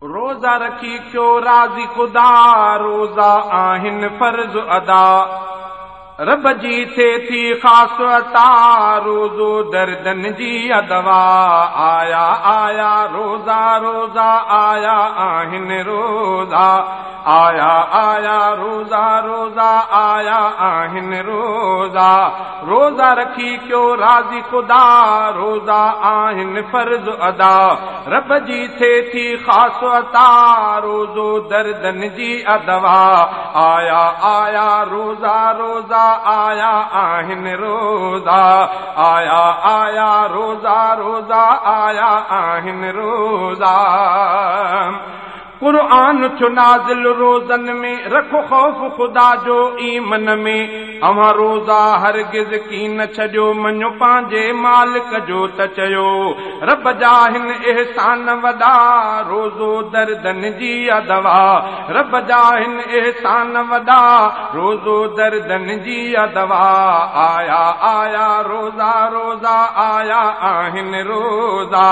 रोज़ा रखी क्यों राज़ी खुदा, रोज़ा आहिन फर्ज़ अदा, रब जी थिए थी ख़ास अता, रोज़ो दर्दन जी दवा। आया आया रोज़ा रोज़ा आया आहिन रोज़ा, आया आया रोज़ा रोज़ा आया आहिन रोज़ा। रोज़ा रखी क्यों राज़ी खुदा, रोज़ा आहिन फर्ज़ अदा, रब जी थिए थी ख़ास अता, रोज़ो दर्दन जी दवा। आया आया रोज़ा रोज़ा आया आहिन रोज़ा, आया आया रोज़ा रोज़ा आया आहिन रोज़ा। कुरान छो नाज़िल रोज़न में, रखो ख़ौफ़ ख़ुदा जो ईमन में। अवां रोज़ा हरगिज़ की न छॾियो, मञो पंहिंजे मालिक जो त चयो। रब जा हिन एहसान वॾा, रोज़ो दर्दन जी दवा। रब जा हिन एहसान वॾा, रोज़ो दर्दन जी दवा। आया आया रोज़ा रोज़ा आया आहिन रोज़ा,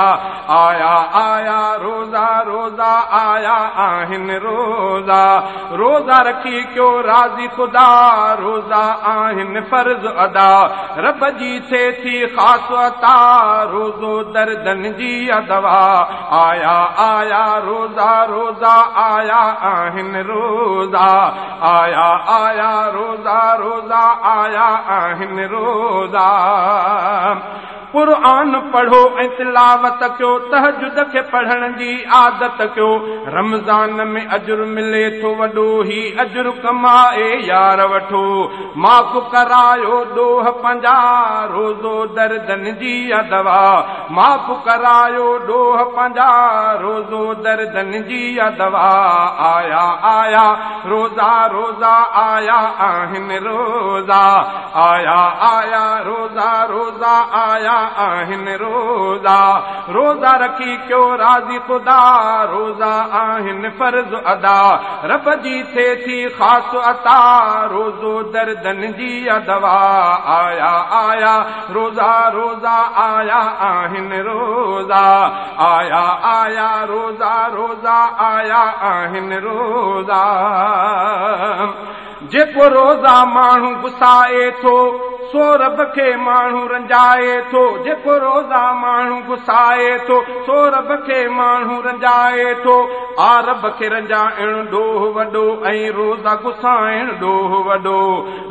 आया आया रोज़ा रोज़ा आया आहिन रोज़ा। रोज़ा रखी क्यों राज़ी खुदा, रोज़ा आहिन फर्ज़ अदा, रब जी थिए थी ख़ास अता, रोज़ो दर्दन जी दवा। आया आया रोज़ा रोज़ा आया आहिन रोज़ा, आया आया रोज़ा रोज़ा आया आहिन रोज़ा। कुरान पढ़ो ऐं तिलावत कयो, तहजुद खे पढ़ण जी आदत कयो। रमज़ान में अजुर मिले थो वॾो ही अजुर कमाए यार वठो। माफ़ करायो ॾोह पंहिंजा, रोज़ो दर्दन जी दवा। माफ़ करायो ॾोह पंहिंजा, रोज़ो दर्दन जी दवा। आया आया रोज़ा रोज़ा आया आहिन रोज़ा, आया आया रोज़ा रोज़ा आया आहिन रोज़ा। रोज़ा रखी क्यों राज़ी खुदा, रोज़ा आहिन फर्ज़ अदा, रब जी थिए थी ख़ास अता, रोज़ो दर्दन जी दवा। आया आया रोज़ा रोज़ा आया आहिन रोज़ा, आया आया रोज़ा रोज़ा आया आहिन रोज़ा। जेको रोज़ा माण्हू गुसाए थो, सो रब खे माण्हू रंजाए थो। जेको रोज़ा माण्हू गुसाए थो, सो रब खे माण्हू रंजाए थो। आ रब खे रंजाइण ॾोह वॾो, ऐं रोज़ा गुसाइण ॾोह वॾो।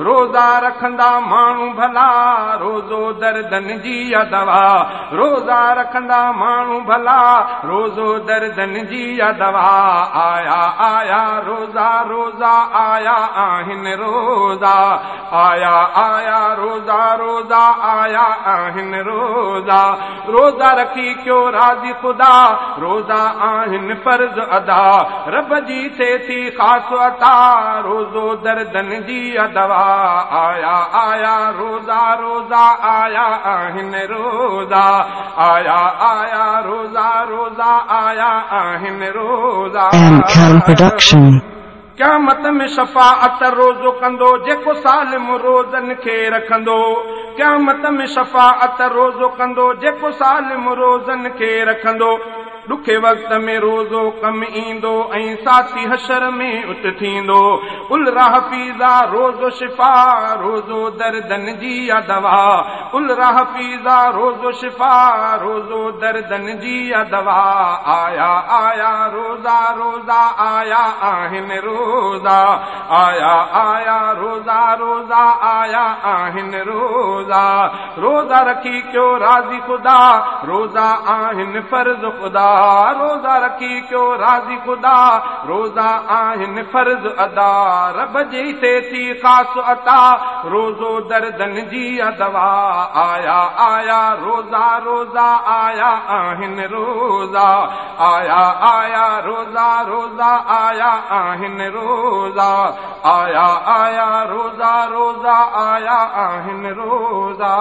रोज़ा रखंदा माण्हू भला, रोज़ो दर्दन जी दवा। रोज़ा रखंदा माण्हू भला, रोज़ो दर्दन जी दवा। आया आया रोज़ा रोज़ा आया आहिन रोज़ा, आया आया रोज़ा रोज़ा आया आहिन रोज़ा। रोज़ा रखी क्यों राज़ी खुदा, रोज़ा आहिन फर्ज़ अदा, रब जी थिए थी ख़ास अता, रोज़ो दर्दन जी दवा। आया आया रोज़ा रोज़ा आया आहिन रोज़ा, आया आया रोज़ा रोज़ा आया आहिन रोज़ा। क़यामत में शफ़ाअत रोज़ो कंदो, जेको सालिम रोज़न खे रखंदो। क़यामत में शफ़ाअत रोज़ो कंदो, जेको सालिम रोज़न खे रखंदो। ॾुखे वक़्त में रोज़ो कम ईंदो, ऐं साथी हशर में उत थींदो। उल राहफ़ीज़ा रोज़ो शिफ़ा, रोज़ो दर्दन जी दवा। उल राहफ़ीज़ा रोज़ो शिफ़ा, रोज़ो दर्दन जी दवा। आया आया रोज़ा रोज़ा आया आहिन रोज़ा, आया आया रोज़ा रोज़ा आया आहिन रोज़ा। रोज़ा रखी क्यों राज़ी खुदा, रोज़ा आहिन फर्ज़ खुदा। रोज़ा रखी क्यों राज़ी खुदा, रोज़ा आहिन फर्ज़ अदा, रब जी थिए थी ख़ास अता, रोज़ो दर्दन जी दवा। आया आया रोज़ा रोज़ा आया आहिन रोज़ा, आया आया रोज़ा रोज़ा आया आहिन रोज़ा। आया आया रोज़ा रोज़ा आया आहिन रोज़ा।